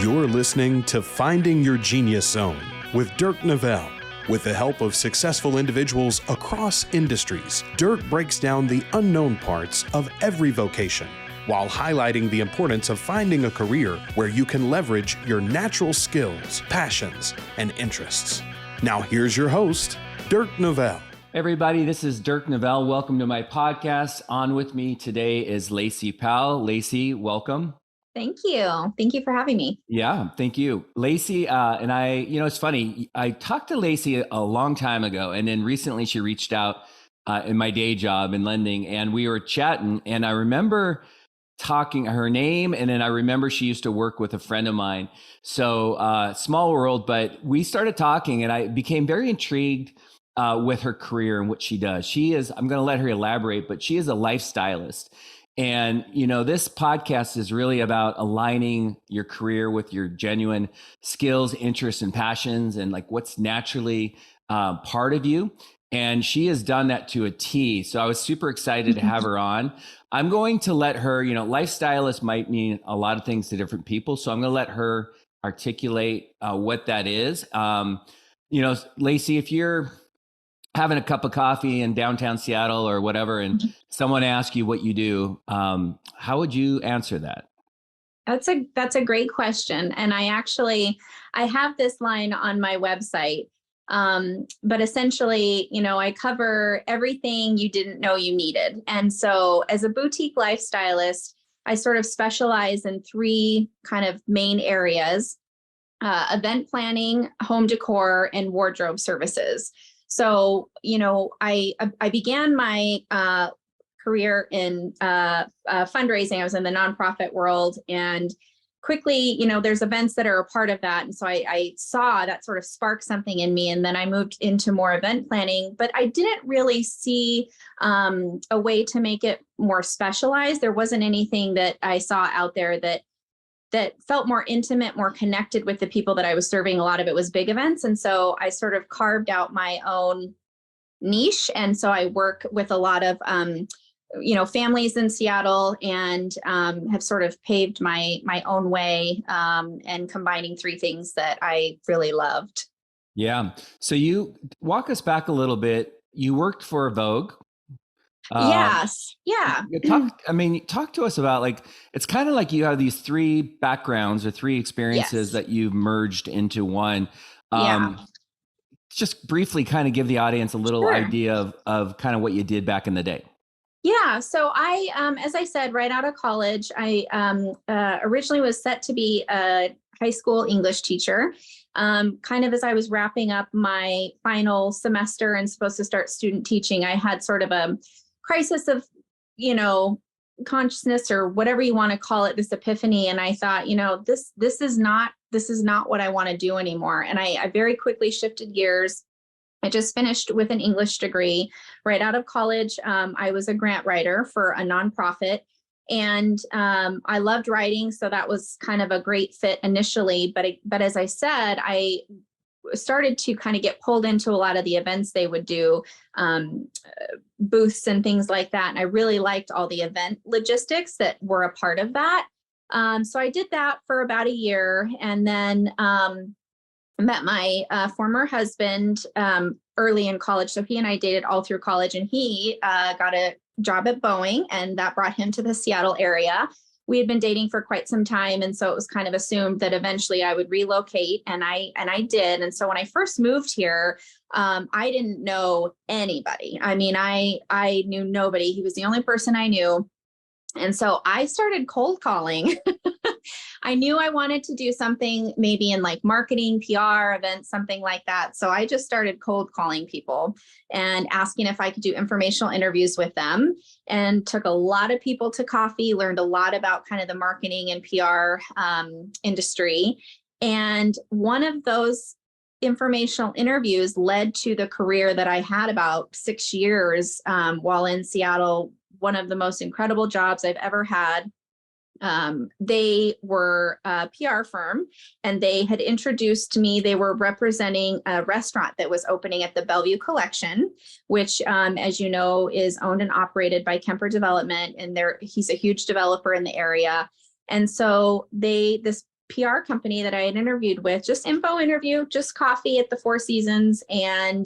You're listening to Finding Your Genius Zone with Dirk Nevelle. With the help of successful individuals across industries, Dirk breaks down the unknown parts of every vocation while highlighting the importance of finding a career where you can leverage your natural skills, passions, and interests. Now here's your host, Dirk Nevelle. Everybody, this is Dirk Nevelle. Welcome to my podcast. On with me today is Lacie Powell. Lacie, welcome. Thank you. Thank you for having me. Yeah, thank you. Lacie and I, it's funny. I talked to Lacie a long time ago, and then recently she reached out in my day job in lending, and we were chatting, and I remember talking her name, and then I remember she used to work with a friend of mine. So small world, but we started talking, and I became very intrigued with her career and what she does. She is, I'm going to let her elaborate, but she is a lifestylist. And, this podcast is really about aligning your career with your genuine skills, interests, and passions, and like what's naturally part of you. And she has done that to a T. So I was super excited to have her on. I'm going to let her, lifestylist might mean a lot of things to different people. So I'm going to let her articulate what that is. Lacie, if you're having a cup of coffee in downtown Seattle or whatever, and someone asks you what you do, how would you answer that? That's a great question. And I have this line on my website. But essentially, I cover everything you didn't know you needed. And so as a boutique lifestylist, I sort of specialize in three kind of main areas: event planning, home decor, and wardrobe services. So, I began my career in fundraising. I was in the nonprofit world, and quickly, there's events that are a part of that. And so I saw that sort of spark something in me. And then I moved into more event planning, but I didn't really see a way to make it more specialized. There wasn't anything that I saw out there that felt more intimate, more connected with the people that I was serving. A lot of it was big events. And so I sort of carved out my own niche. And so I work with a lot of, families in Seattle, and have sort of paved my own way and combining three things that I really loved. Yeah. So you walk us back a little bit. You worked for Vogue. Yes. Yeah. Talk to us about, it's kind of like you have these three backgrounds or three experiences that you've merged into one. Just briefly kind of give the audience a little idea of kind of what you did back in the day. Yeah. So I, as I said, right out of college, I originally was set to be a high school English teacher. Kind of as I was wrapping up my final semester and supposed to start student teaching, I had sort of a crisis of, consciousness, or whatever you want to call it, this epiphany. And I thought, this is not what I want to do anymore. And I very quickly shifted gears. I just finished with an English degree right out of college. I was a grant writer for a nonprofit, and I loved writing. So that was kind of a great fit initially. But as I said, I started to kind of get pulled into a lot of the events they would do, booths and things like that. And I really liked all the event logistics that were a part of that. So I did that for about a year, and then met my former husband early in college. So he and I dated all through college, and he got a job at Boeing, and that brought him to the Seattle area. We had been dating for quite some time, and so it was kind of assumed that eventually I would relocate, and I did. And so when I first moved here, I didn't know anybody. I mean, I knew nobody. He was the only person I knew. And so I started cold calling. I knew I wanted to do something maybe in marketing, PR, events, something like that. So I just started cold calling people and asking if I could do informational interviews with them, and took a lot of people to coffee, learned a lot about kind of the marketing and PR industry. And one of those informational interviews led to the career that I had about 6 years while in Seattle. One of the most incredible jobs I've ever had. They were a PR firm, and they had introduced me. They were representing a restaurant that was opening at the Bellevue Collection, which, as you know, is owned and operated by Kemper Development. And he's a huge developer in the area. And so this PR company that I had interviewed with, just info interview, just coffee at the Four Seasons. And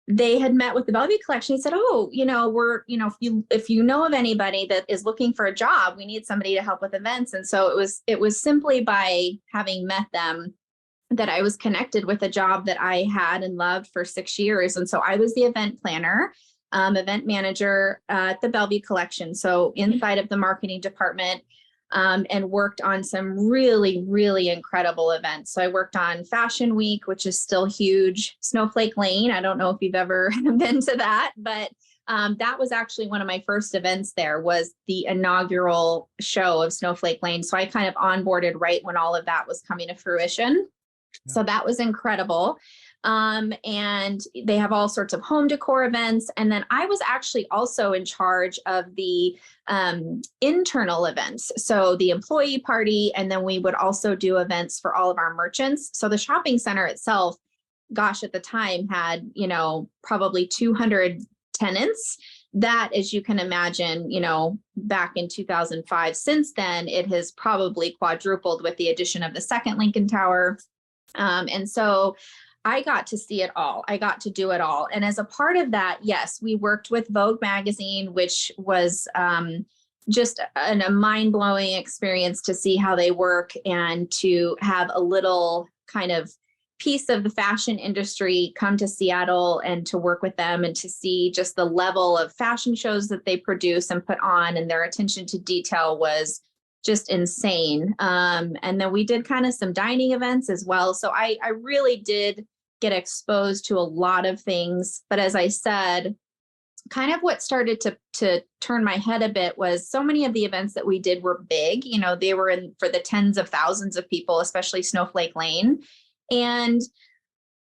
they had met with the Bellevue collection. He said, oh, if you know of anybody that is looking for a job, we need somebody to help with events. And so it was simply by having met them that I was connected with a job that I had and loved for 6 years. And so I was the event planner, event manager at the Bellevue collection. So inside of the marketing department, and worked on some really, really incredible events. So I worked on Fashion Week, which is still huge. Snowflake Lane. I don't know if you've ever been to that, but that was actually one of my first events there, was the inaugural show of Snowflake Lane. So I kind of onboarded right when all of that was coming to fruition. Yeah. So that was incredible. And they have all sorts of home decor events. And then I was actually also in charge of the internal events. So the employee party, and then we would also do events for all of our merchants. So the shopping center itself, gosh, at the time had, probably 200 tenants. That, as you can imagine, back in 2005, since then, it has probably quadrupled with the addition of the second Lincoln Tower. And so I got to see it all. I got to do it all. And as a part of that, yes, we worked with Vogue magazine, which was just a mind-blowing experience to see how they work and to have a little kind of piece of the fashion industry come to Seattle and to work with them and to see just the level of fashion shows that they produce and put on, and their attention to detail was just insane. And then we did kind of some dining events as well. So I really did get exposed to a lot of things. But as I said, kind of what started to turn my head a bit was so many of the events that we did were big. They were in for the tens of thousands of people, especially Snowflake Lane. And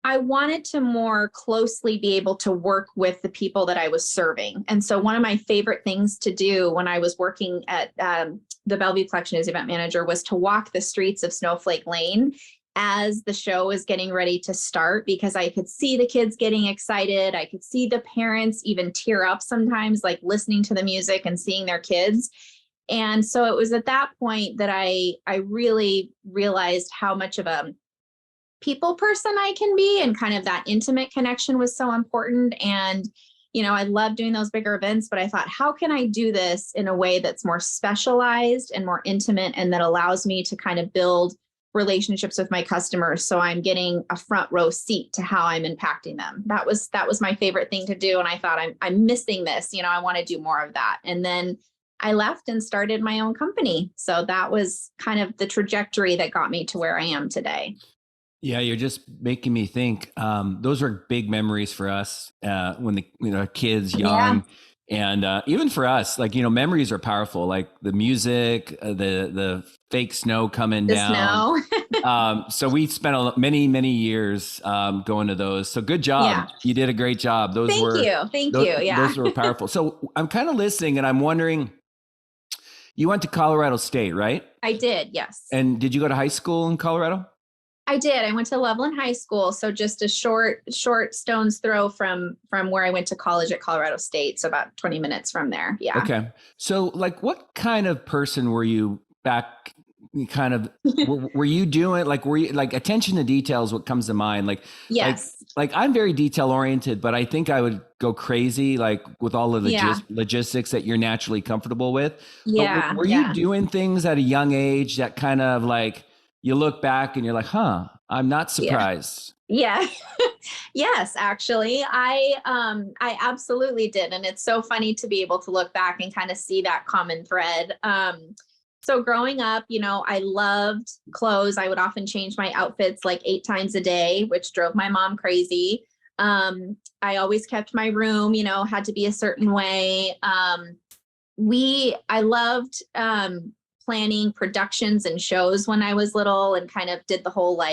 I wanted to more closely be able to work with the people that I was serving. And so one of my favorite things to do when I was working at the Bellevue collection as event manager was to walk the streets of Snowflake Lane as the show is getting ready to start, because I could see the kids getting excited. I could see the parents even tear up sometimes, like listening to the music and seeing their kids. And so it was at that point that I really realized how much of a people person I can be, and kind of that intimate connection was so important. And, I love doing those bigger events, but I thought, how can I do this in a way that's more specialized and more intimate, and that allows me to kind of build relationships with my customers, so I'm getting a front row seat to how I'm impacting them. That was my favorite thing to do. And I thought, I'm missing this, I want to do more of that. And then I left and started my own company. So that was kind of the trajectory that got me to where I am today. Yeah, you're just making me think. Those are big memories for us when the kids young. Yeah. And even for us, memories are powerful, like the music, the fake snow coming down. Snow. So we spent many, many years going to those. So good job. Yeah. You did a great job. Thank you. Yeah. Those were powerful. So I'm kind of listening, and I'm wondering, you went to Colorado State, right? I did, yes. And did you go to high school in Colorado? I did. I went to Loveland High School. So just a short stone's throw from where I went to college at Colorado State. So about 20 minutes from there. Yeah. Okay. So what kind of person were you back? Were you doing, were you attention to details? What comes to mind? Yes. I'm very detail oriented, but I think I would go crazy, with all of the logistics that you're naturally comfortable with. Yeah. But were you doing things at a young age that kind of you look back and you're like, I'm not surprised. Yeah. Yes, actually, I absolutely did. And it's so funny to be able to look back and kind of see that common thread. So growing up, I loved clothes. I would often change my outfits 8 times a day, which drove my mom crazy. I always kept my room, had to be a certain way. I loved, planning productions and shows when I was little, and kind of did the whole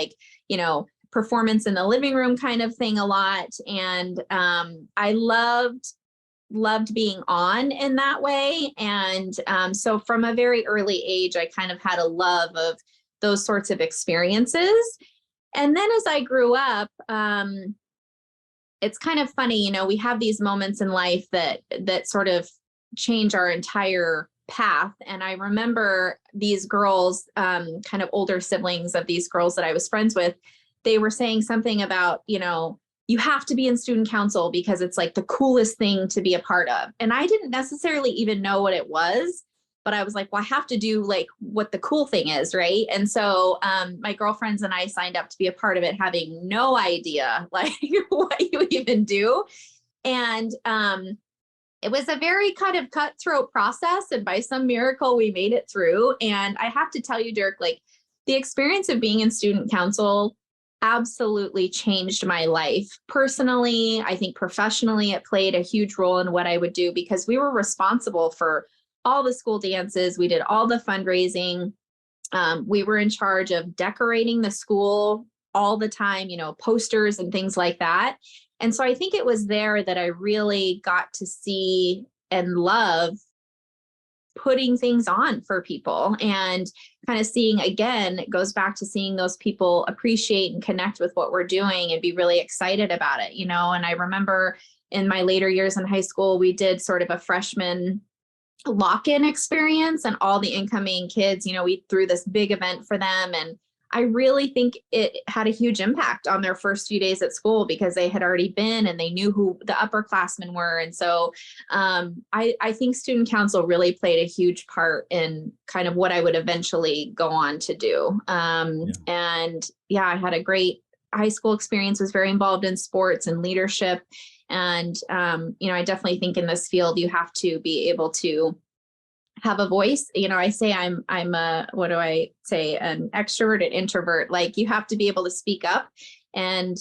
performance in the living room kind of thing a lot. And I loved being on in that way. And so from a very early age, I kind of had a love of those sorts of experiences. And then as I grew up, it's kind of funny, we have these moments in life that sort of change our entire path. And I remember these girls, kind of older siblings of these girls that I was friends with, they were saying something about, you have to be in student council because it's like the coolest thing to be a part of. And I didn't necessarily even know what it was, but I was like, well, I have to do like what the cool thing is. Right. And so my girlfriends and I signed up to be a part of it, having no idea like what you even do. And it was a very kind of cutthroat process. And by some miracle, we made it through. And I have to tell you, Dirk, like the experience of being in student council absolutely changed my life. Personally, I think professionally, it played a huge role in what I would do because we were responsible for all the school dances. We did all the fundraising. We were in charge of decorating the school all the time, posters and things like that. And so I think it was there that I really got to see and love putting things on for people and kind of seeing, again, it goes back to seeing those people appreciate and connect with what we're doing and be really excited about it, And I remember in my later years in high school, we did sort of a freshman lock-in experience, and all the incoming kids, we threw this big event for them. And I really think it had a huge impact on their first few days at school because they had already been and they knew who the upperclassmen were. And so I think student council really played a huge part in kind of what I would eventually go on to do. And yeah, I had a great high school experience, was very involved in sports and leadership. And, I definitely think in this field, you have to be able to have a voice. I say I'm a, what do I say? An extrovert and introvert. Like you have to be able to speak up and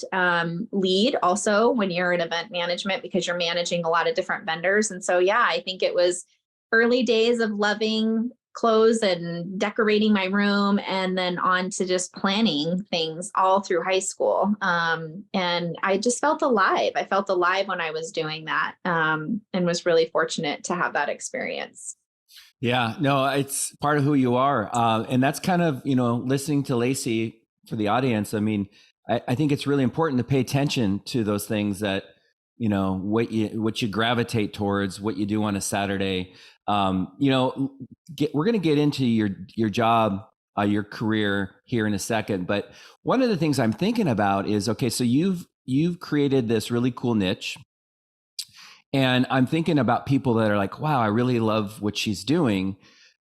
lead also when you're in event management because you're managing a lot of different vendors. And so, yeah, I think it was early days of loving clothes and decorating my room and then on to just planning things all through high school. And I just felt alive. I felt alive when I was doing that and was really fortunate to have that experience. Yeah, no, it's part of who you are. And that's kind of, listening to Lacie for the audience. I mean, I think it's really important to pay attention to those things that, what you gravitate towards, what you do on a Saturday. We're going to get into your job, your career here in a second. But one of the things I'm thinking about is, okay, so you've created this really cool niche. And I'm thinking about people that are like, wow, I really love what she's doing.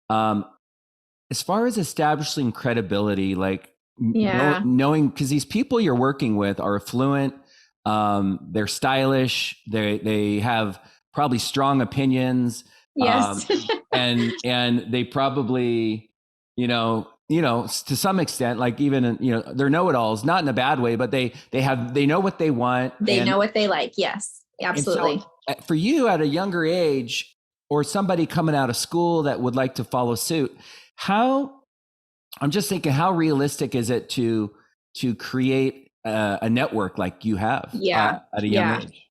As far as establishing credibility, like knowing, because these people you're working with are affluent, they're stylish, they have probably strong opinions. Yes. and they probably, to some extent, like even, they're know-it-alls, not in a bad way, but they know what they want. They know what they like. Yes. Absolutely. So, for you at a younger age or somebody coming out of school that would like to follow suit, I'm just thinking, how realistic is it to create a network like you have at a young age?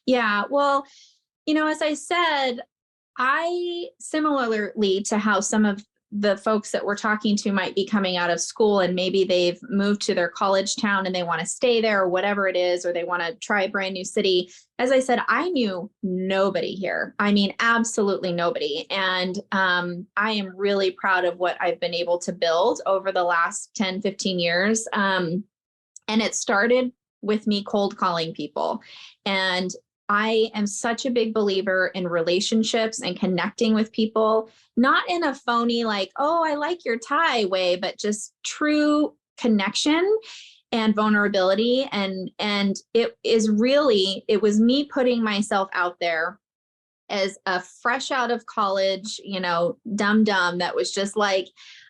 Yeah. Well, as I said, I similarly to how some of the folks that we're talking to might be coming out of school and maybe they've moved to their college town and they want to stay there or whatever it is, or they want to try a brand new city. As I said, I knew nobody here. I mean, absolutely nobody. And I am really proud of what I've been able to build over the last 10, 15 years. And it started with me cold calling people. And I am such a big believer in relationships and connecting with people, not in a phony, like, oh, I like your tie way, but just true connection and vulnerability. And it was me putting myself out there as a fresh out of college, dumb that was just like,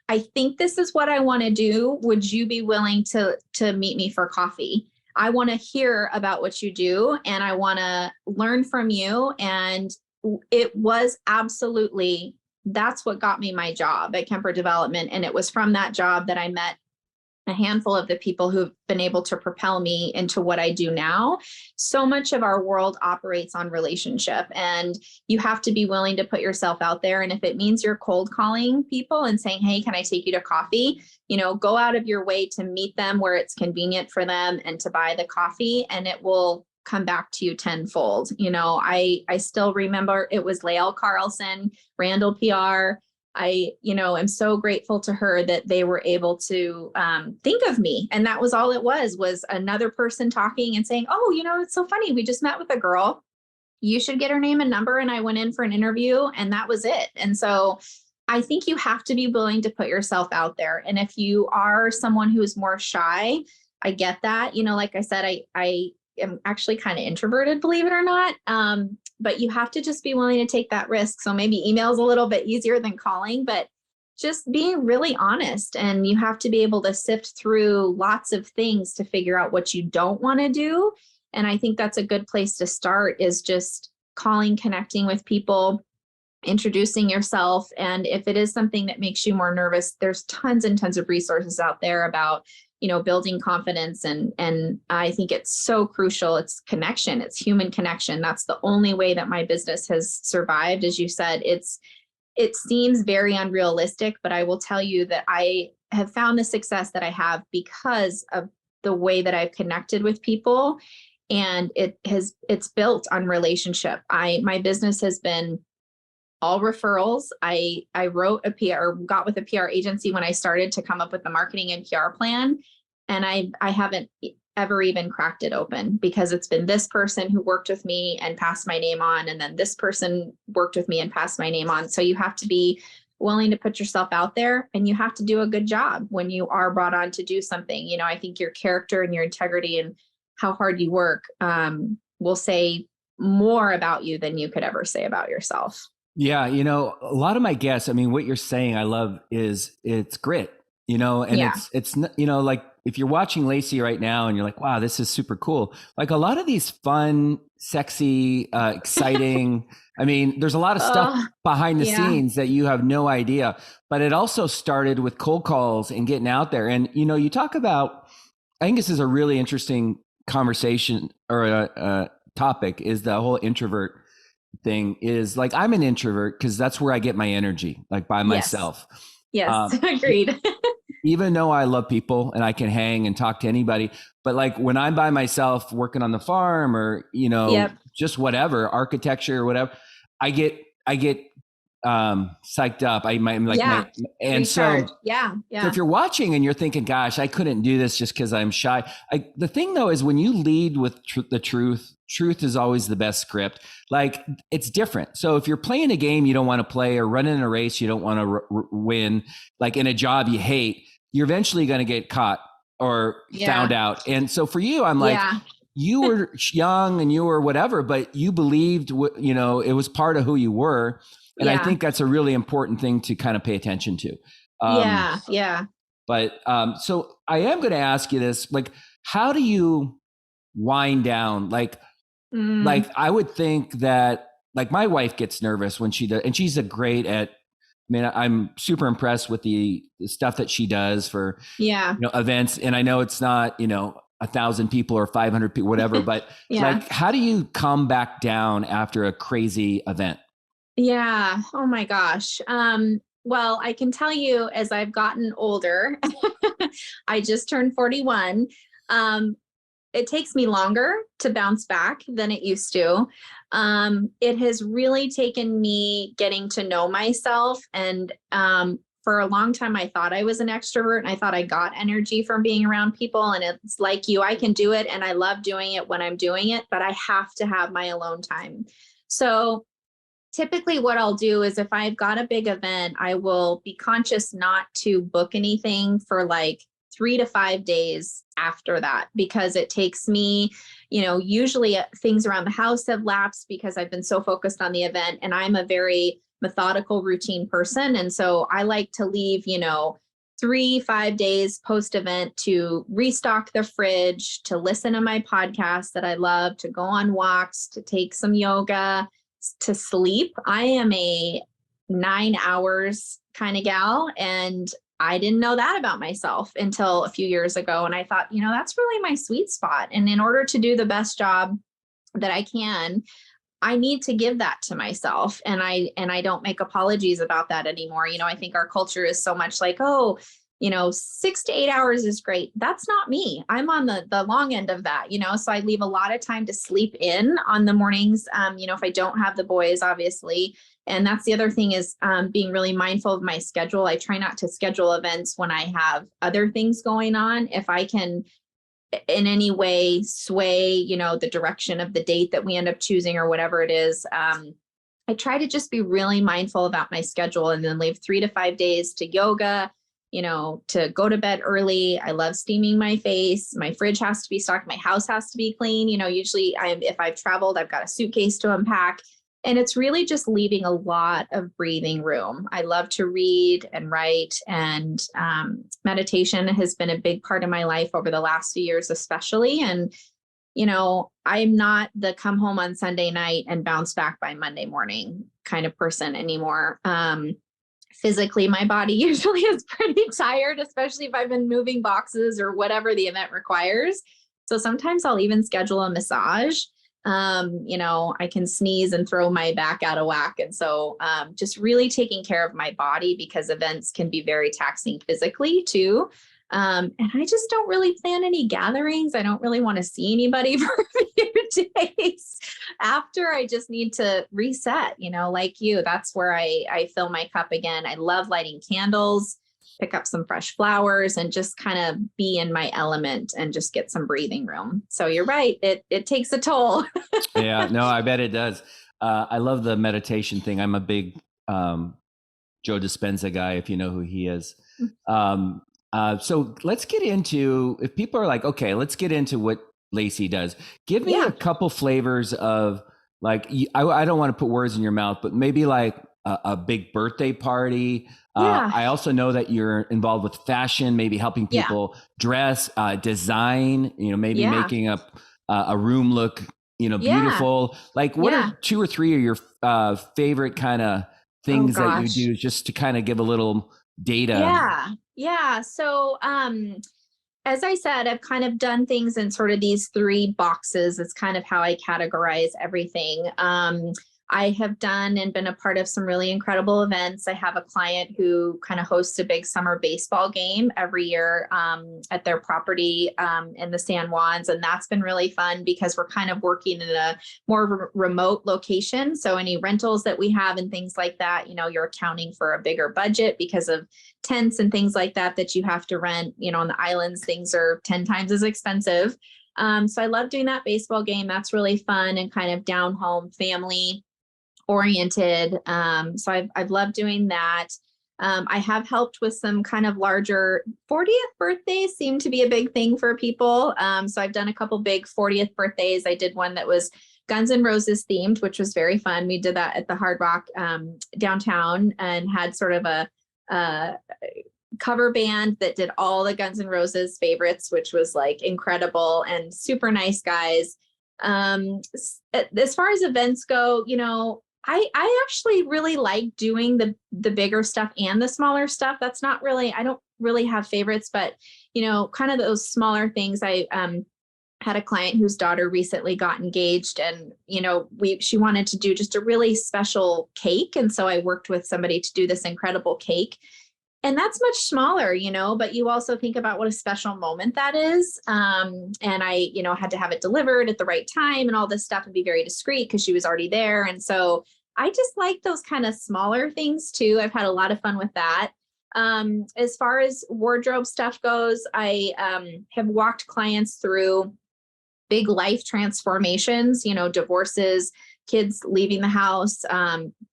I think this is what I want to do. Would you be willing to meet me for coffee? I want to hear about what you do and I want to learn from you. And it was absolutely, that's what got me my job at Kemper Development. And it was from that job that I met a handful of the people who've been able to propel me into what I do now. So much of our world operates on relationship, and you have to be willing to put yourself out there. And if it means you're cold calling people and saying, hey, can I take you to coffee? Go out of your way to meet them where it's convenient for them and to buy the coffee, and it will come back to you tenfold. I still remember it was Lael Carlson, Randall PR. I am so grateful to her that they were able to think of me. And that was all it was another person talking and saying, oh, it's so funny. We just met with a girl. You should get her name and number. And I went in for an interview, and that was it. And so I think you have to be willing to put yourself out there. And if you are someone who is more shy, I get that. Like I said, I am actually kind of introverted, believe it or not. But you have to just be willing to take that risk. So maybe email is a little bit easier than calling, but just being really honest. And you have to be able to sift through lots of things to figure out what you don't want to do. And I think that's a good place to start, is just calling, connecting with people, introducing yourself. And if it is something that makes you more nervous, there's tons and tons of resources out there about, building confidence. And I think it's so crucial. It's connection. It's human connection. That's the only way that my business has survived. As you said, it seems very unrealistic, but I will tell you that I have found the success that I have because of the way that I've connected with people. And it's built on relationship. My business has been all referrals. I wrote a PR, got with a PR agency when I started to come up with the marketing and PR plan. And I haven't ever even cracked it open, because it's been this person who worked with me and passed my name on. And then this person worked with me and passed my name on. So you have to be willing to put yourself out there, and you have to do a good job when you are brought on to do something. I think your character and your integrity and how hard you work will say more about you than you could ever say about yourself. Yeah. A lot of my guests, what you're saying, I love it's grit, and Yeah. it's, like if you're watching Lacie right now and you're like, wow, this is super cool. Like a lot of these fun, sexy, exciting, there's a lot of stuff behind the scenes that you have no idea, but it also started with cold calls and getting out there. And, you talk about, I think this is a really interesting conversation or a topic, is the whole introvert thing. Is like, I'm an introvert because that's where I get my energy, like by myself. Yes. Agreed. Even though I love people and I can hang and talk to anybody, but like when I'm by myself working on the farm or, just whatever, architecture or whatever, I get psyched up. And so if you're watching and you're thinking, gosh, I couldn't do this just because I'm shy. The thing though, is when you lead with the truth is always the best script. Like it's different. So if you're playing a game you don't want to play, or running a race you don't want to win, like in a job you hate, you're eventually going to get caught or found out. And so for you, I'm like, you were young and you were whatever, but you believed, it was part of who you were. And I think that's a really important thing to kind of pay attention to. But so I am going to ask you this, like, how do you wind down? Like I would think that, like, my wife gets nervous when she does, and she's I'm super impressed with the stuff that she does for, events. And I know it's not, 1,000 people or 500 people, whatever, but like, how do you come back down after a crazy event? Yeah. Oh my gosh. Well, I can tell you, as I've gotten older, I just turned 41. It takes me longer to bounce back than it used to. It has really taken me getting to know myself. And for a long time, I thought I was an extrovert, and I thought I got energy from being around people. And it's like you, I can do it. And I love doing it when I'm doing it, but I have to have my alone time. So typically what I'll do is, if I've got a big event, I will be conscious not to book anything for like 3 to 5 days after that, because it takes me, usually things around the house have lapsed because I've been so focused on the event, and I'm a very methodical routine person. And so I like to leave, 3-5 days post event to restock the fridge, to listen to my podcast that I love, to go on walks, to take some yoga, to sleep. I am a 9 hours kind of gal, and I didn't know that about myself until a few years ago. And I thought, that's really my sweet spot. And in order to do the best job that I can, I need to give that to myself. And I don't make apologies about that anymore. I think our culture is so much like, oh, 6 to 8 hours is great. That's not me. I'm on the long end of that, so I leave a lot of time to sleep in on the mornings, if I don't have the boys, obviously. And that's the other thing is being really mindful of my schedule. I try not to schedule events when I have other things going on. If I can in any way sway, the direction of the date that we end up choosing or whatever it is, I try to just be really mindful about my schedule and then leave 3 to 5 days to yoga, to go to bed early. I love steaming my face. My fridge has to be stocked. My house has to be clean. Usually if I've traveled, I've got a suitcase to unpack. And it's really just leaving a lot of breathing room. I love to read and write, and meditation has been a big part of my life over the last few years, especially. And, I'm not the come home on Sunday night and bounce back by Monday morning kind of person anymore. Physically, my body usually is pretty tired, especially if I've been moving boxes or whatever the event requires. So sometimes I'll even schedule a massage. I can sneeze and throw my back out of whack. And so just really taking care of my body, because events can be very taxing physically too. And I just don't really plan any gatherings. I don't really want to see anybody for a few days after. I just need to reset, like you. That's where I fill my cup again. I love lighting candles, pick up some fresh flowers, and just kind of be in my element and just get some breathing room. So you're right. It takes a toll. Yeah, no, I bet it does. I love the meditation thing. I'm a big Joe Dispenza guy, if you know who he is. So let's get into, if people are like, okay, let's get into what Lacie does. Give me a couple flavors of, like, I don't want to put words in your mouth, but maybe like a big birthday party. I also know that you're involved with fashion, maybe helping people dress, design, maybe making up a room look, beautiful. Like, what are 2 or 3 of your favorite kind of things that you do, just to kind of give a little data? Yeah. So, as I said, I've kind of done things in sort of these 3 boxes. It's kind of how I categorize everything. I have done and been a part of some really incredible events. I have a client who kind of hosts a big summer baseball game every year at their property in the San Juans. And that's been really fun because we're kind of working in a more remote location. So any rentals that we have and things like that, you're accounting for a bigger budget because of tents and things like that you have to rent. On the islands, things are 10 times as expensive. So I love doing that baseball game. That's really fun and kind of down home family oriented. So I've loved doing that. I have helped with some kind of larger 40th birthdays seem to be a big thing for people. So I've done a couple big 40th birthdays. I did one that was Guns N' Roses themed, which was very fun. We did that at the Hard Rock downtown and had sort of a cover band that did all the Guns N' Roses favorites, which was like incredible and super nice guys. As far as events go, I actually really like doing the bigger stuff and the smaller stuff. That's not really, I don't really have favorites, but, kind of those smaller things. I had a client whose daughter recently got engaged and, she wanted to do just a really special cake. And so I worked with somebody to do this incredible cake. And that's much smaller, but you also think about what a special moment that is. And I, had to have it delivered at the right time and all this stuff and be very discreet because she was already there. And so I just like those kind of smaller things too. I've had a lot of fun with that. As far as wardrobe stuff goes, I have walked clients through big life transformations, divorces, kids leaving the house,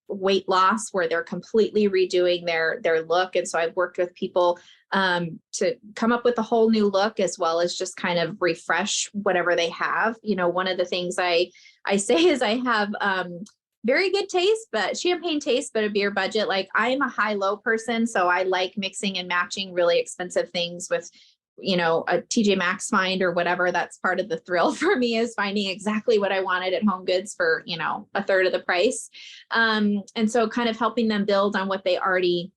weight loss, where they're completely redoing their look. And so I've worked with people to come up with a whole new look, as well as just kind of refresh whatever they have. One of the things I say is I have very good taste, but champagne taste, but a beer budget. Like, I'm a high-low person, so I like mixing and matching really expensive things with a TJ Maxx find or whatever. That's part of the thrill for me, is finding exactly what I wanted at Home Goods for, a third of the price. And so kind of helping them build on what they already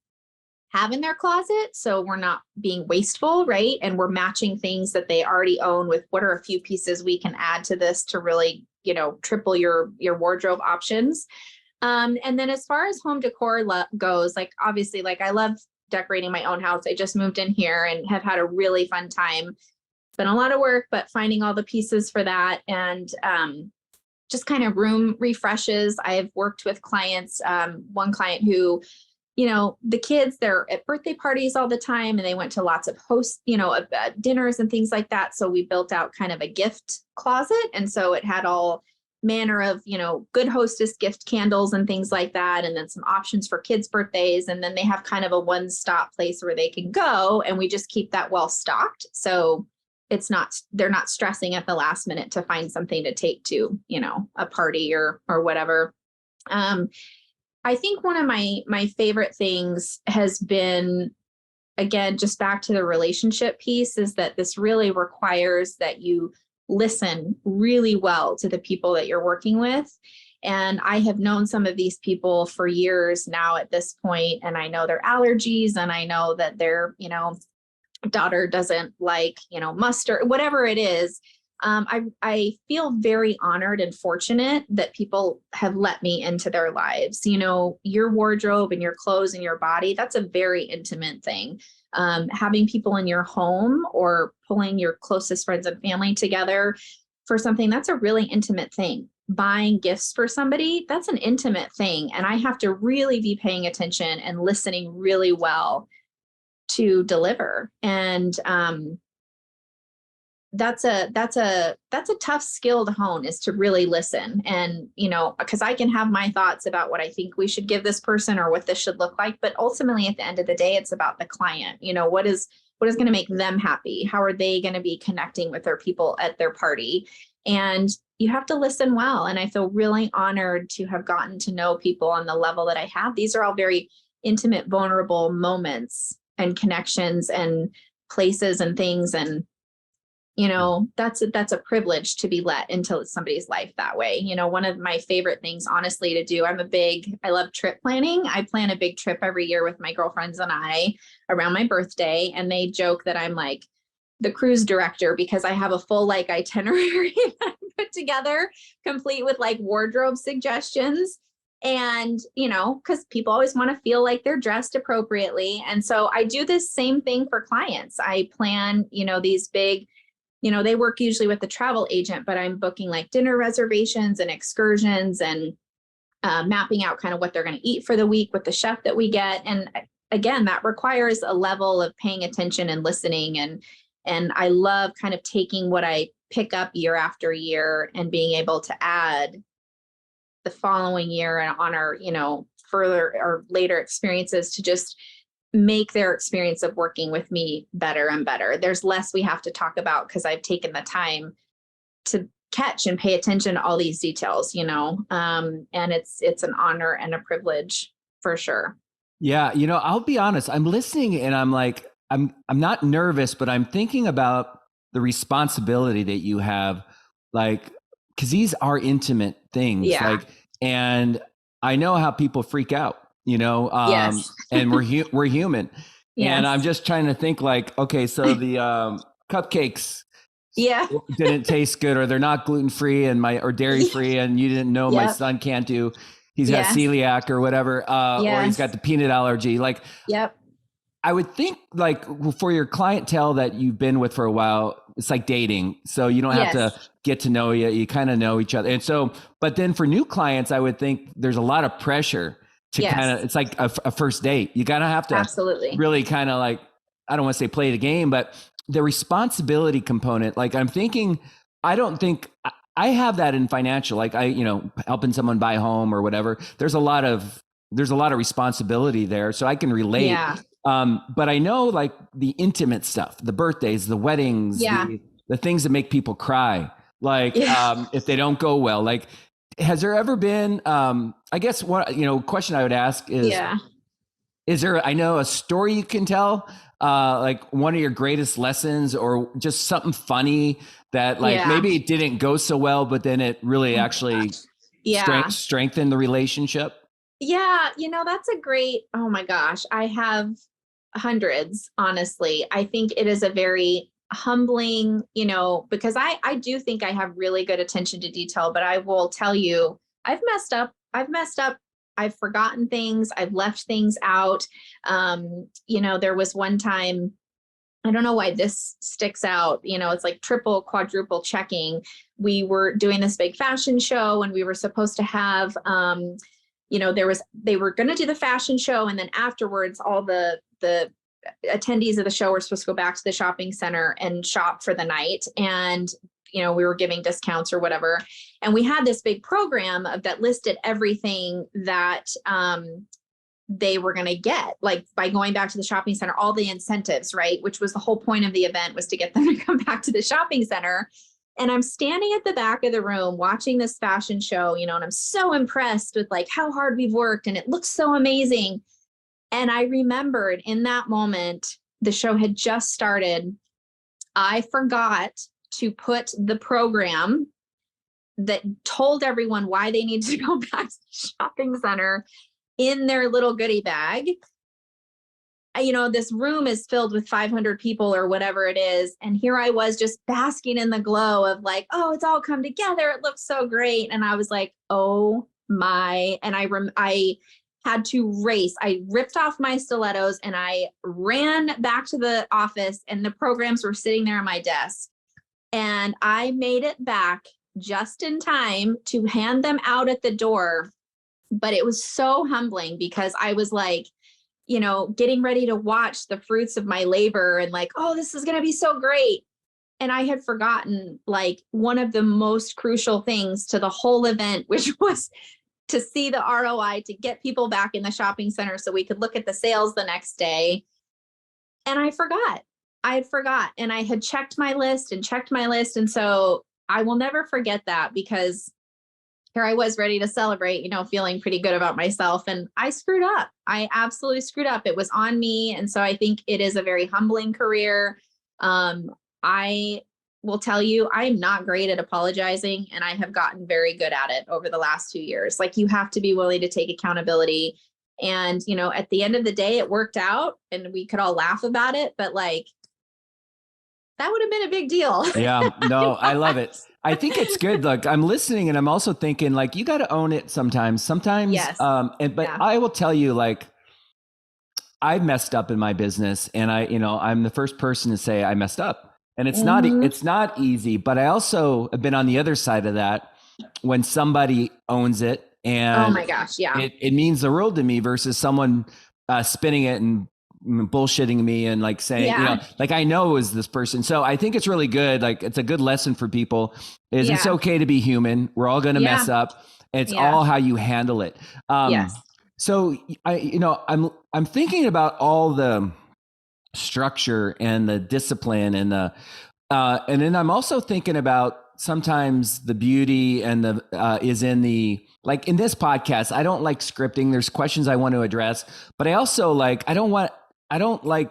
have in their closet. So we're not being wasteful, right? And we're matching things that they already own with what are a few pieces we can add to this to really, triple your wardrobe options. And then as far as home decor goes, like, obviously, like, I love decorating my own house. I just moved in here and have had a really fun time. It's been a lot of work, but finding all the pieces for that, and just kind of room refreshes. I've worked with clients, one client who, the kids, they're at birthday parties all the time, and they went to lots of dinners and things like that. So we built out kind of a gift closet. And so it had all manner of, good hostess gift candles and things like that. And then some options for kids' birthdays. And then they have kind of a one-stop place where they can go. And we just keep that well stocked. So they're not stressing at the last minute to find something to take to, a party or whatever. I think one of my favorite things has been, again, just back to the relationship piece, is that this really requires that you listen really well to the people that you're working with. And I have known some of these people for years now at this point, and I know their allergies, and I know that their, daughter doesn't like, mustard, whatever it is. I feel very honored and fortunate that people have let me into their lives. Your wardrobe and your clothes and your body, that's a very intimate thing. Having people in your home or pulling your closest friends and family together for something, that's a really intimate thing. Buying gifts for somebody, that's an intimate thing. And I have to really be paying attention and listening really well to deliver. And that's a tough skill to hone, is to really listen. And, because I can have my thoughts about what I think we should give this person or what this should look like. But ultimately, at the end of the day, it's about the client. What is going to make them happy? How are they going to be connecting with their people at their party? And you have to listen well. And I feel really honored to have gotten to know people on the level that I have. These are all very intimate, vulnerable moments and connections and places and things. And that's a privilege to be let into somebody's life that way. One of my favorite things, honestly, to do, I love trip planning. I plan a big trip every year with my girlfriends and I around my birthday. And they joke that I'm like the cruise director, because I have a full itinerary that I put together, complete with wardrobe suggestions. And, because people always want to feel like they're dressed appropriately. And so I do this same thing for clients. I plan, these big, they work usually with the travel agent, but I'm booking dinner reservations and excursions and mapping out kind of what they're going to eat for the week with the chef that we get. And again, that requires a level of paying attention and listening. And I love kind of taking what I pick up year after year and being able to add the following year and on our, further or later experiences to just make their experience of working with me better and better. There's less we have to talk about because I've taken the time to catch and pay attention to all these details, and it's an honor and a privilege for sure. Yeah. I'll be honest, I'm listening and I'm like, I'm not nervous, but I'm thinking about the responsibility that you have, because these are intimate things. Yeah. And I know how people freak out, Yes. and we're human. Yes. And I'm just trying to think okay, so the cupcakes didn't taste good, or they're not gluten-free or dairy-free. And you didn't know my son can't do, he's got celiac or whatever, or he's got the peanut allergy. Yep. I would think for your clientele that you've been with for a while, it's like dating. So you don't have to get to know you. You kind of know each other. And so, but then for new clients, I would think there's a lot of pressure to it's like a first date. You gotta have to absolutely really kind of I don't want to say play the game, but the responsibility component, I'm thinking, I don't think I have that in financial, helping someone buy a home or whatever. There's a lot of responsibility there. So I can relate. Yeah. But I know the intimate stuff, the birthdays, the weddings, the things that make people cry, if they don't go well, has there ever been, I guess question I would ask is there, I know, a story you can tell, one of your greatest lessons or just something funny that maybe it didn't go so well, but then it really actually strengthened the relationship? Yeah. That's a great, oh my gosh, I have hundreds, honestly. I think it is a very humbling, because I do think I have really good attention to detail, but I will tell you, I've messed up I've forgotten things. I've left things out. There was one time, I don't know why this sticks out. It's like triple, quadruple checking. We were doing this big fashion show and we were supposed to have, they were going to do the fashion show. And then afterwards, all the attendees of the show were supposed to go back to the shopping center and shop for the night. And, we were giving discounts or whatever. And we had this big program that listed everything that, they were going to get, like by going back to the shopping center, all the incentives, right? Which was the whole point of the event, was to get them to come back to the shopping center. And I'm standing at the back of the room watching this fashion show, and I'm so impressed with like how hard we've worked and it looks so amazing. And I remembered in that moment, the show had just started. I forgot to put the program that told everyone why they needed to go back to the shopping center in their little goodie bag. This room is filled with 500 people or whatever it is. And here I was just basking in the glow of like, oh, it's all come together. It looks so great. And I was like, oh my, and I had to race. I ripped off my stilettos and I ran back to the office, and the programs were sitting there on my desk. And I made it back just in time to hand them out at the door. But it was so humbling because I was like, getting ready to watch the fruits of my labor and like, oh, this is going to be so great. And I had forgotten like one of the most crucial things to the whole event, which was to see the ROI, to get people back in the shopping center so we could look at the sales the next day. And I had forgot. And I had checked my list. And so I will never forget that, because here I was ready to celebrate, feeling pretty good about myself. And I screwed up. I absolutely screwed up. It was on me. And so I think it is a very humbling career. I will tell you, I am not great at apologizing, and I have gotten very good at it over the last 2 years. Like, you have to be willing to take accountability. And, at the end of the day, it worked out and we could all laugh about it, but like, that would have been a big deal. Yeah, no, I love it. I think it's good. Look, I'm listening and I'm also thinking like, you got to own it sometimes, Yes. I will tell you, like, I've messed up in my business, and I'm the first person to say I messed up, and it's not easy, but I also have been on the other side of that when somebody owns it, and oh my gosh. Yeah. it means the world to me versus someone spinning it and bullshitting me and like saying, like, I know it was this person. So I think it's really good. Like, it's a good lesson for people is it's okay to be human. We're all going to mess up. It's all how you handle it. Yes. So I'm thinking about all the structure and the discipline and and then I'm also thinking about sometimes the beauty and the is in the, like in this podcast, I don't like scripting. There's questions I want to address, but I also like, I don't like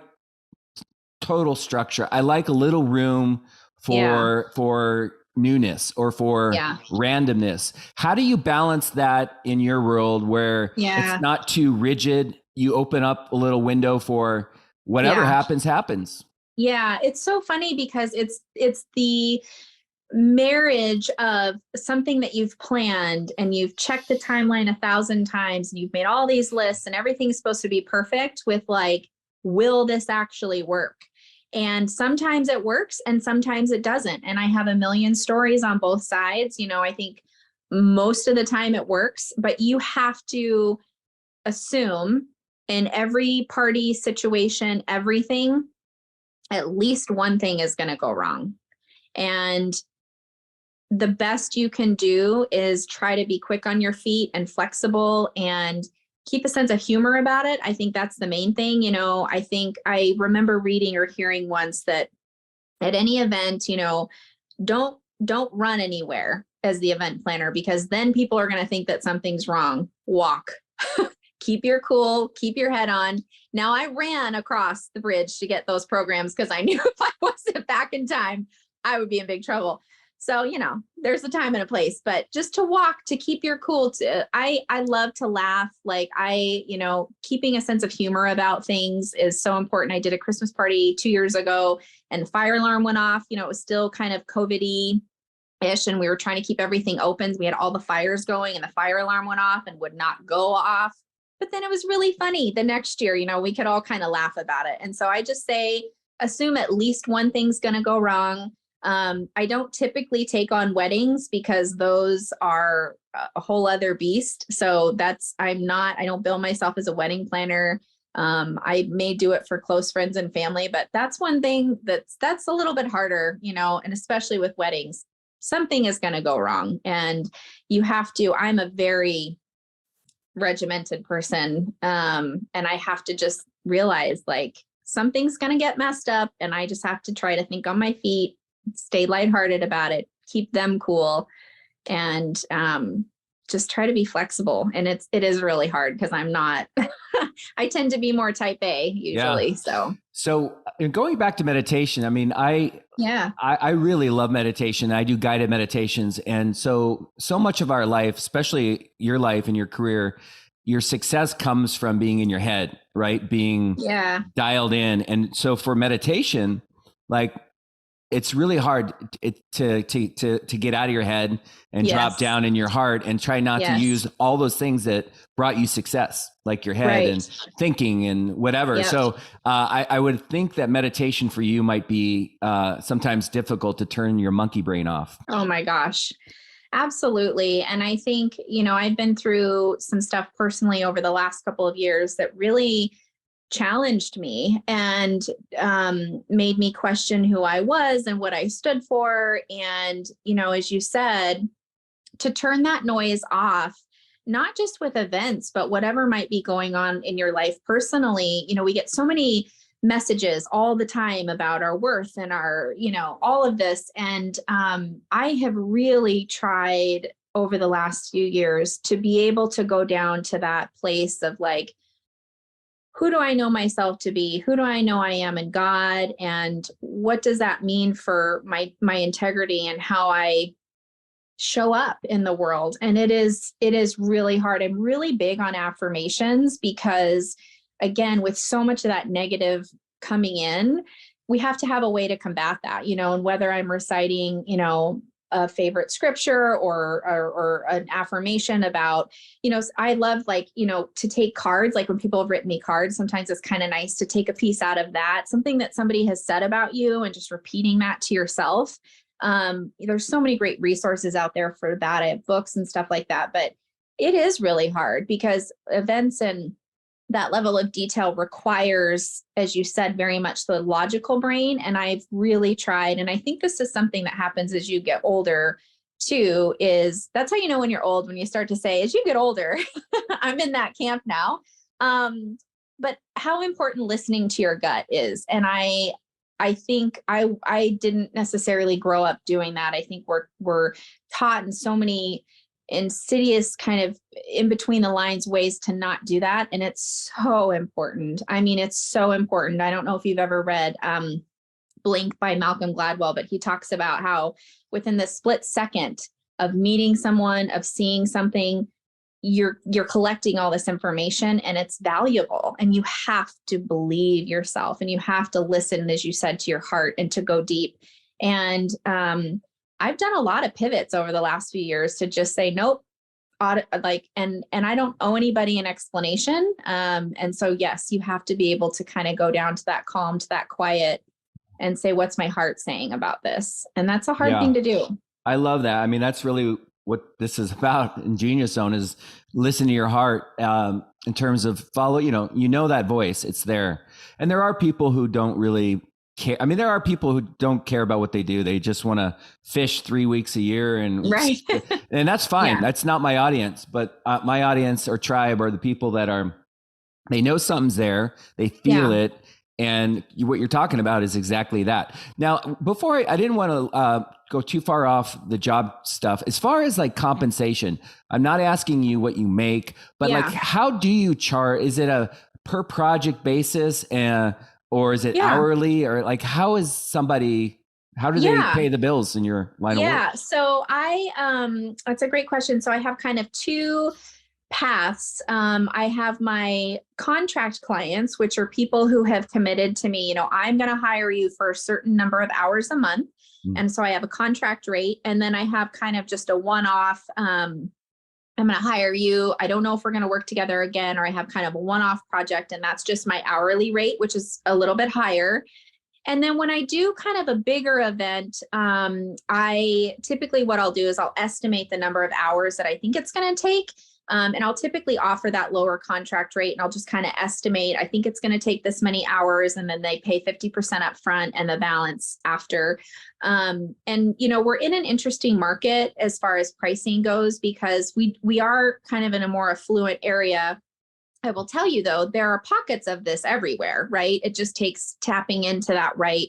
total structure. I like a little room for newness or for randomness. How do you balance that in your world where it's not too rigid? You open up a little window for whatever happens. Yeah. It's so funny because it's the marriage of something that you've planned and you've checked the timeline 1,000 times and you've made all these lists and everything's supposed to be perfect with like, will this actually work? And sometimes it works and sometimes it doesn't. And I have a million stories on both sides. I think most of the time it works, but you have to assume in every party situation, everything, at least one thing is going to go wrong. And the best you can do is try to be quick on your feet and flexible and keep a sense of humor about it. I think that's the main thing. I think I remember reading or hearing once that at any event, don't run anywhere as the event planner, because then people are going to think that something's wrong. Walk, keep your cool, keep your head on. Now, I ran across the bridge to get those programs because I knew if I wasn't back in time, I would be in big trouble. So, there's a time and a place, but just to walk, to keep your cool. I love to laugh. Like keeping a sense of humor about things is so important. I did a Christmas party 2 years ago and the fire alarm went off. It was still kind of COVID-y. ish, and we were trying to keep everything open. We had all the fires going and the fire alarm went off and would not go off. But then it was really funny the next year, we could all kind of laugh about it. And so I just say, assume at least one thing's going to go wrong. I don't typically take on weddings because those are a whole other beast. So I don't bill myself as a wedding planner. I may do it for close friends and family, but that's one thing that's a little bit harder, and especially with weddings, something is going to go wrong, and I'm a very regimented person. And I have to just realize like something's going to get messed up, and I just have to try to think on my feet, stay lighthearted about it, keep them cool, and just try to be flexible. And it is really hard because I'm not, I tend to be more type A usually. Yeah. So going back to meditation, I mean, I really love meditation. I do guided meditations. And so much of our life, especially your life and your career, your success comes from being in your head, right? Being dialed in. And so for meditation, like, it's really hard to get out of your head and drop down in your heart and try not to use all those things that brought you success, like your head and thinking and whatever. Yep. So I would think that meditation for you might be sometimes difficult to turn your monkey brain off. Oh my gosh. Absolutely. And I think, I've been through some stuff personally over the last couple of years that really challenged me and made me question who I was and what I stood for. And, as you said, to turn that noise off, not just with events, but whatever might be going on in your life personally. We get so many messages all the time about our worth and our, all of this. And I have really tried over the last few years to be able to go down to that place of like, who do I know myself to be? Who do I know I am in God? And what does that mean for my integrity and how I show up in the world? And it is really hard. I'm really big on affirmations because, again, with so much of that negative coming in, we have to have a way to combat that, and whether I'm reciting, a favorite scripture or an affirmation about, I love to take cards, like when people have written me cards, sometimes it's kind of nice to take a piece out of that, something that somebody has said about you and just repeating that to yourself. There's so many great resources out there for that. I have books and stuff like that, but it is really hard because events and that level of detail requires, as you said, very much the logical brain. And I've really tried, and I think this is something that happens as you get older too, is that's how you know when you're old, when you start to say, as you get older, I'm in that camp now. But how important listening to your gut is. And I think I didn't necessarily grow up doing that. I think we're taught in so many insidious kind of in between the lines ways to not do that. And it's so important. I mean, it's so important. I don't know if you've ever read Blink by Malcolm Gladwell, but he talks about how within the split second of meeting someone, of seeing something, you're collecting all this information and it's valuable, and you have to believe yourself and you have to listen, as you said, to your heart and to go deep. And I've done a lot of pivots over the last few years to just say, nope, and I don't owe anybody an explanation. And so, yes, you have to be able to kind of go down to that calm, to that quiet and say, what's my heart saying about this? And that's a hard thing to do. I love that. I mean, that's really what this is about in Genius Zone, is listen to your heart in terms of follow, that voice, it's there. And there are people who don't really care. I mean, there are people who don't care about what they do. They just want to fish 3 weeks a year and and that's fine. Yeah. That's not my audience, but my audience or tribe are the people that they know something's there. They feel it. And what you're talking about is exactly that. Now, before I didn't want to go too far off the job stuff. As far as like compensation, I'm not asking you what you make, but like, how do you charge? Is it a per project basis or is it hourly, or like, how do they pay the bills in your line of work? So that's a great question. So I have kind of two paths. I have my contract clients, which are people who have committed to me, I'm going to hire you for a certain number of hours a month. And so I have a contract rate, and then I have kind of just a one-off, I'm going to hire you. I don't know if we're going to work together again, or I have kind of a one-off project, and that's just my hourly rate, which is a little bit higher. And then when I do kind of a bigger event, I typically, what I'll do is I'll estimate the number of hours that I think it's going to take. And I'll typically offer that lower contract rate, and I'll just kind of estimate, I think it's going to take this many hours, and then they pay 50% up front and the balance after. And, we're in an interesting market as far as pricing goes, because we are kind of in a more affluent area. I will tell you, though, there are pockets of this everywhere, right? It just takes tapping into that right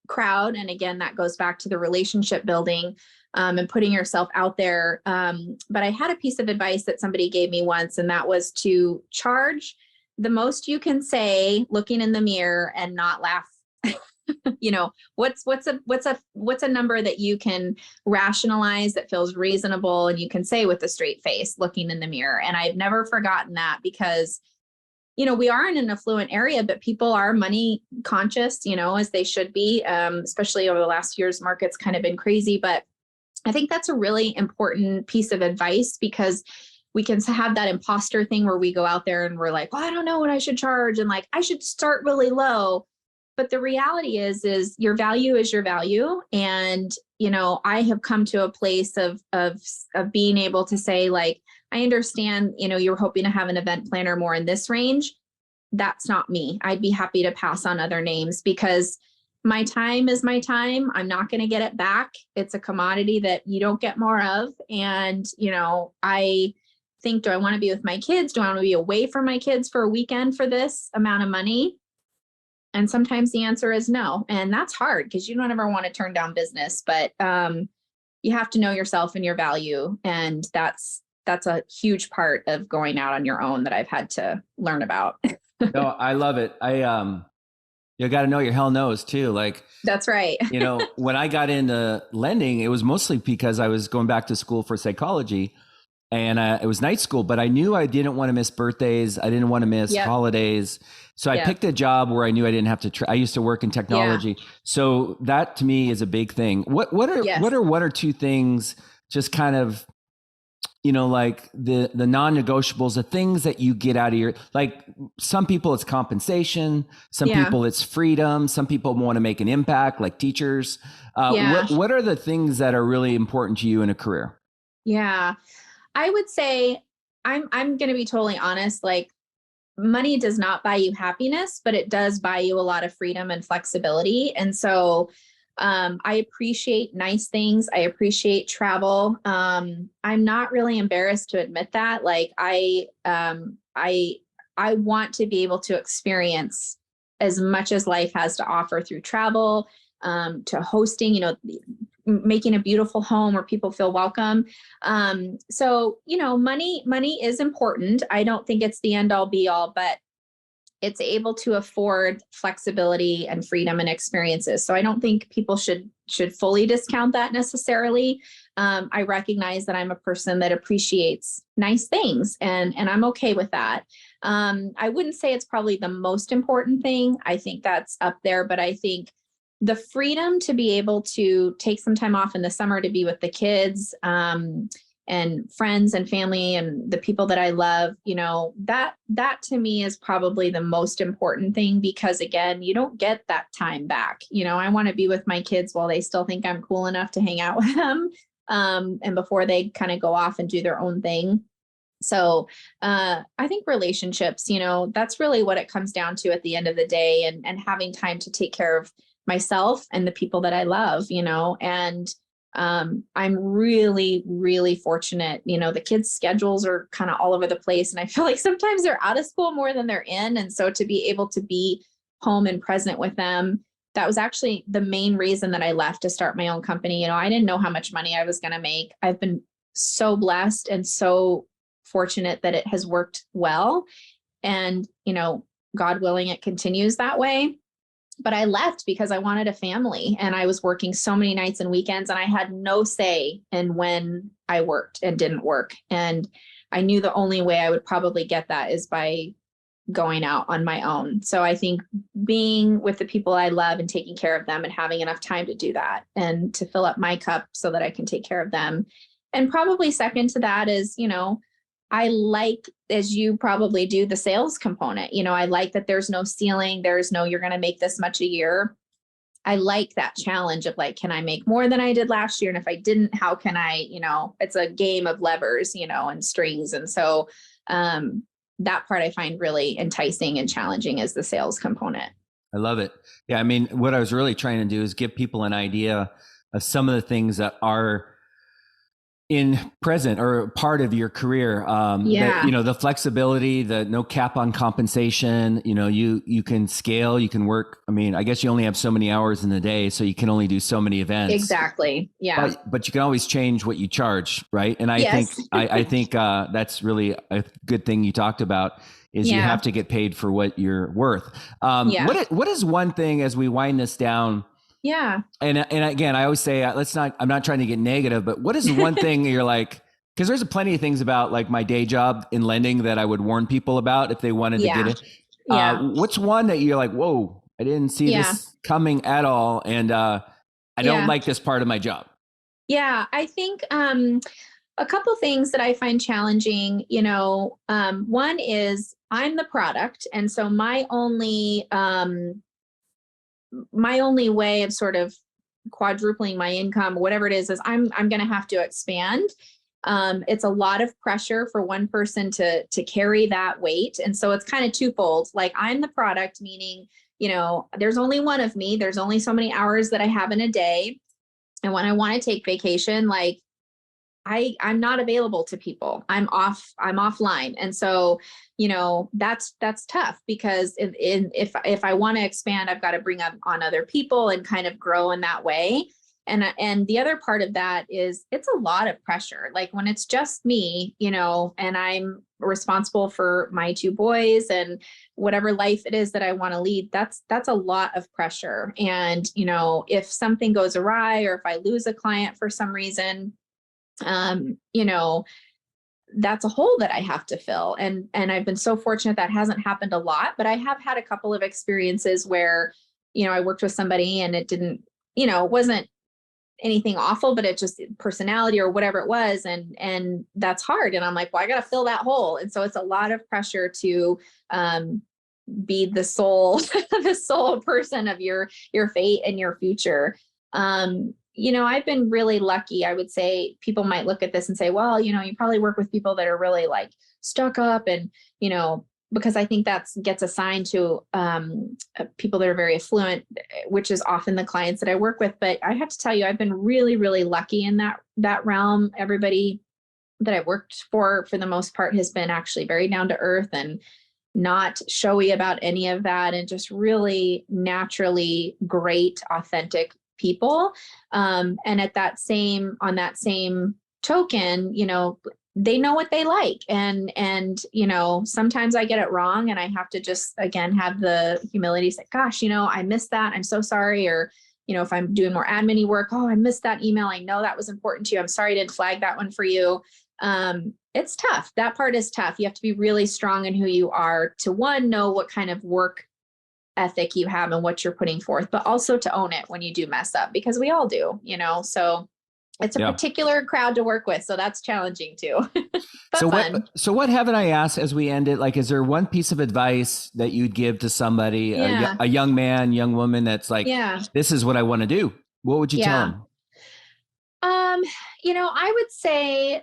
crowd. And again, that goes back to the relationship building and putting yourself out there. But I had a piece of advice that somebody gave me once, and that was to charge the most you can say, looking in the mirror, and not laugh. What's a number that you can rationalize that feels reasonable, and you can say with a straight face, looking in the mirror. And I've never forgotten that, because we are in an affluent area, but people are money conscious, as they should be, especially over the last year's market's kind of been crazy. But I think that's a really important piece of advice, because we can have that imposter thing where we go out there and we're like, well, I don't know what I should charge, and like, I should start really low. But the reality is your value is your value. And, I have come to a place of being able to say, like, I understand, you're hoping to have an event planner more in this range. That's not me. I'd be happy to pass on other names, because my time is my time. I'm not going to get it back. It's a commodity that you don't get more of. And, I think, do I want to be with my kids? Do I want to be away from my kids for a weekend for this amount of money? And sometimes the answer is no. And that's hard, because you don't ever want to turn down business, but you have to know yourself and your value. And that's a huge part of going out on your own that I've had to learn about. No, I love it. You got to know your hell knows too. Like, that's right. When I got into lending, it was mostly because I was going back to school for psychology, and it was night school, but I knew I didn't want to miss birthdays. I didn't want to miss holidays. So I picked a job where I knew I didn't have to, I used to work in technology. So that to me is a big thing. What are one or two things, just kind of, like the non-negotiables, the things that you get out of your, like, some people it's compensation, some people it's freedom, some people want to make an impact, like teachers. What are the things that are really important to you in a career? Yeah, I would say I'm going to be totally honest. Like, money does not buy you happiness, but it does buy you a lot of freedom and flexibility. And so I appreciate nice things. I appreciate travel. I'm not really embarrassed to admit that. Like, I want to be able to experience as much as life has to offer through travel, to hosting, making a beautiful home where people feel welcome. So, money is important. I don't think it's the end all be all, but it's able to afford flexibility and freedom and experiences. So I don't think people should fully discount that necessarily. I recognize that I'm a person that appreciates nice things, and I'm okay with that. I wouldn't say it's probably the most important thing. I think that's up there, but I think the freedom to be able to take some time off in the summer to be with the kids, and friends and family and the people that I love, that to me is probably the most important thing, because again, you don't get that time back. I want to be with my kids while they still think I'm cool enough to hang out with them. And before they kind of go off and do their own thing. So I think relationships, that's really what it comes down to at the end of the day, and having time to take care of myself and the people that I love, and I'm really, really fortunate. The kids' schedules are kind of all over the place, and I feel like sometimes they're out of school more than they're in. And so to be able to be home and present with them, that was actually the main reason that I left to start my own company. I didn't know how much money I was going to make. I've been so blessed and so fortunate that it has worked well. And, God willing, it continues that way. But I left because I wanted a family, and I was working so many nights and weekends, and I had no say in when I worked and didn't work. And I knew the only way I would probably get that is by going out on my own. So I think being with the people I love and taking care of them and having enough time to do that and to fill up my cup so that I can take care of them. And probably second to that is, I like, as you probably do, the sales component. I like that there's no ceiling. There's no, you're going to make this much a year. I like that challenge of like, can I make more than I did last year? And if I didn't, how can I, it's a game of levers, and strings. And so that part I find really enticing and challenging is the sales component. I love it. Yeah. I mean, what I was really trying to do is give people an idea of some of the things that are in present or part of your career. The flexibility, the no cap on compensation, you can scale, you can work. I mean, I guess you only have so many hours in the day, so you can only do so many events. Exactly. Yeah. But you can always change what you charge. Right. And I think that's really a good thing you talked about is you have to get paid for what you're worth. What is one thing as we wind this down? Yeah. And again, I always say, I'm not trying to get negative, but what is one thing you're like, because there's plenty of things about like my day job in lending that I would warn people about if they wanted to get it. What's one that you're like, whoa, I didn't see this coming at all. And I don't like this part of my job. Yeah. I think a couple things that I find challenging, one is I'm the product. And so my only way of sort of quadrupling my income, whatever it is I'm going to have to expand. It's a lot of pressure for one person to carry that weight. And so it's kind of twofold. Like I'm the product, meaning, there's only one of me. There's only so many hours that I have in a day. And when I want to take vacation, like I'm not available to people. I'm offline. And so, that's tough because if I want to expand, I've got to bring on other people and kind of grow in that way. And the other part of that is it's a lot of pressure. Like when it's just me, and I'm responsible for my two boys and whatever life it is that I want to lead, that's a lot of pressure. And, if something goes awry or if I lose a client for some reason, that's a hole that I have to fill. And I've been so fortunate that hasn't happened a lot, but I have had a couple of experiences where, I worked with somebody and it didn't, it wasn't anything awful, but it just personality or whatever it was. And that's hard. And I'm like, well, I got to fill that hole. And so it's a lot of pressure to, be the sole, the sole person of your fate and your future. I've been really lucky. I would say people might look at this and say, well, you probably work with people that are really like stuck up and, because I think that gets assigned to people that are very affluent, which is often the clients that I work with. But I have to tell you, I've been really, really lucky in that realm. Everybody that I've worked for the most part, has been actually very down to earth and not showy about any of that, and just really naturally great, authentic people. And on that same token, they know what they like. And, sometimes I get it wrong and I have to just, again, have the humility to say, gosh, I missed that. I'm so sorry. Or, if I'm doing more admin-y work, oh, I missed that email. I know that was important to you. I'm sorry I didn't flag that one for you. It's tough. That part is tough. You have to be really strong in who you are to, one, know what kind of work ethic you have and what you're putting forth, but also to own it when you do mess up, because we all do, so it's a particular crowd to work with. So that's challenging too. So what haven't I asked as we end it? Like, is there one piece of advice that you'd give to somebody, a young man, young woman that's like, this is what I want to do? What would you tell them? I would say,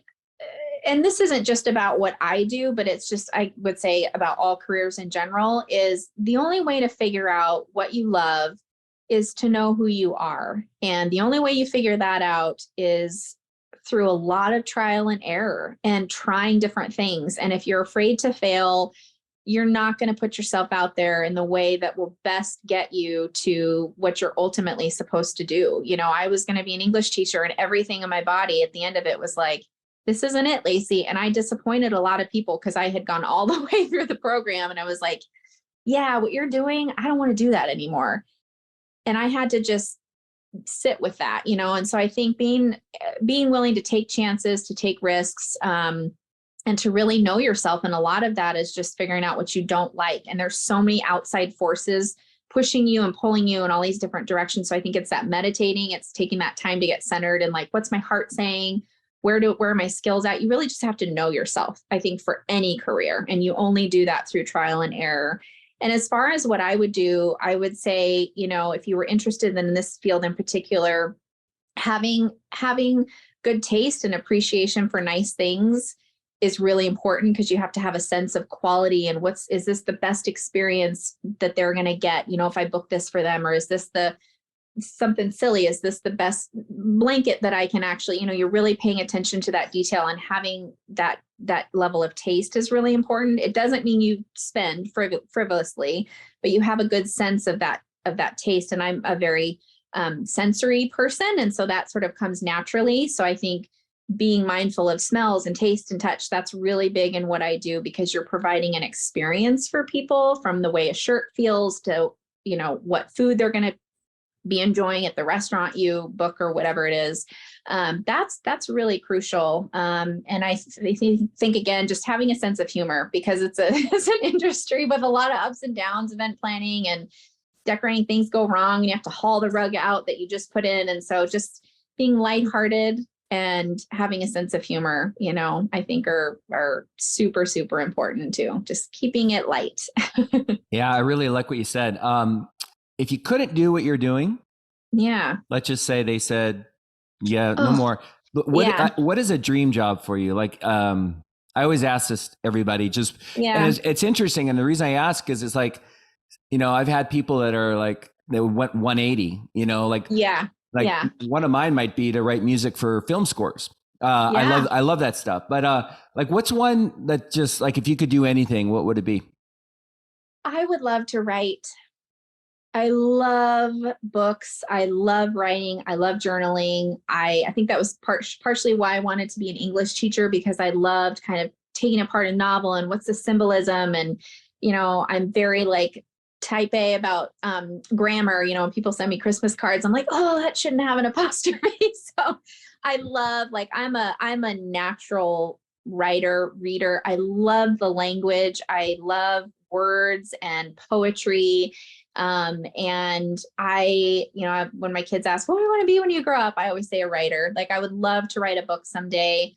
and this isn't just about what I do, but it's just, I would say about all careers in general, is the only way to figure out what you love is to know who you are. And the only way you figure that out is through a lot of trial and error and trying different things. And if you're afraid to fail, you're not going to put yourself out there in the way that will best get you to what you're ultimately supposed to do. I was going to be an English teacher, and everything in my body at the end of it was like, this isn't it, Lacie. And I disappointed a lot of people because I had gone all the way through the program and I was like, yeah, what you're doing, I don't want to do that anymore. And I had to just sit with that, and so I think being willing to take chances, to take risks, and to really know yourself. And a lot of that is just figuring out what you don't like. And there's so many outside forces pushing you and pulling you in all these different directions. So I think it's that meditating, it's taking that time to get centered and like, what's my heart saying? Where are my skills at? You really just have to know yourself, I think, for any career. And you only do that through trial and error. And as far as what I would do, I would say, if you were interested in this field in particular, having good taste and appreciation for nice things is really important, because you have to have a sense of quality and is this the best experience that they're going to get? If I book this for them, or is this something silly? Is this the best blanket that I can actually, you're really paying attention to that detail, and having that level of taste is really important. It doesn't mean you spend frivolously, but you have a good sense of that taste. And I'm a very sensory person. And so that sort of comes naturally. So I think being mindful of smells and taste and touch, that's really big in what I do, because you're providing an experience for people, from the way a shirt feels to, what food they're going to be enjoying at the restaurant you book or whatever it is. That's really crucial. And I think again, just having a sense of humor, because it's an industry with a lot of ups and downs, event planning and decorating, things go wrong and you have to haul the rug out that you just put in. And so just being lighthearted and having a sense of humor, I think are super, super important too. Just keeping it light. Yeah, I really like what you said. If you couldn't do what you're doing, yeah, let's just say they said, no more. But what is a dream job for you? Like, I always ask this everybody, and it's interesting. And the reason I ask is it's like, I've had people that are like, they went 180, one of mine might be to write music for film scores. I love that stuff. But like, what's one that just like, if you could do anything, what would it be? I would love to write. I love books. I love writing. I love journaling. I think that was partially why I wanted to be an English teacher, because I loved kind of taking apart a novel and what's the symbolism. And, I'm very like type A about grammar. When people send me Christmas cards, I'm like, oh, that shouldn't have an apostrophe. So I love, like, I'm a natural reader. I love the language. I love words and poetry. And I, when my kids ask, what do you want to be when you grow up? I always say a writer. Like, I would love to write a book someday.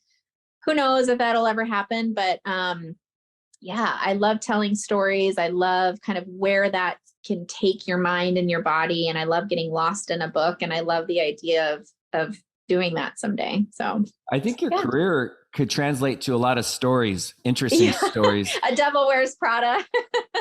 Who knows if that'll ever happen, but, I love telling stories. I love kind of where that can take your mind and your body. And I love getting lost in a book. And I love the idea of doing that someday. So I think your career could translate to a lot of stories, interesting stories. A Devil Wears Prada.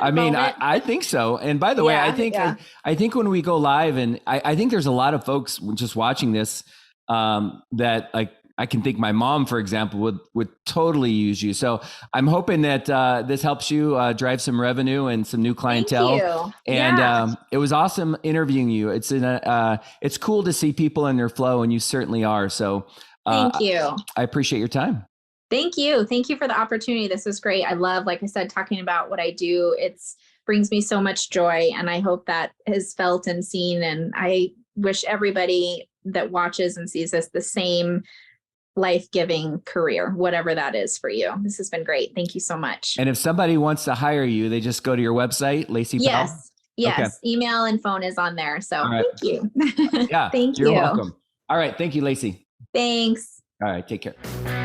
I mean, I think so. And by the way, I think when we go live, and I think there's a lot of folks just watching this that, like, I can think my mom, for example, would totally use you. So I'm hoping that this helps you drive some revenue and some new clientele. Thank you. And it was awesome interviewing you. It's cool to see people in their flow, and you certainly are. So thank you. I appreciate your time. Thank you. Thank you for the opportunity. This was great. I love, like I said, talking about what I do. It's brings me so much joy, and I hope that is felt and seen. And I wish everybody that watches and sees this the same life-giving career, whatever that is for you. This has been great. Thank you so much. And if somebody wants to hire you, they just go to your website, Lacie Powell? Yes. Okay. Email and phone is on there. So Thank you. Yeah. Thank you. You're welcome. All right. Thank you, Lacie. Thanks. All right. Take care.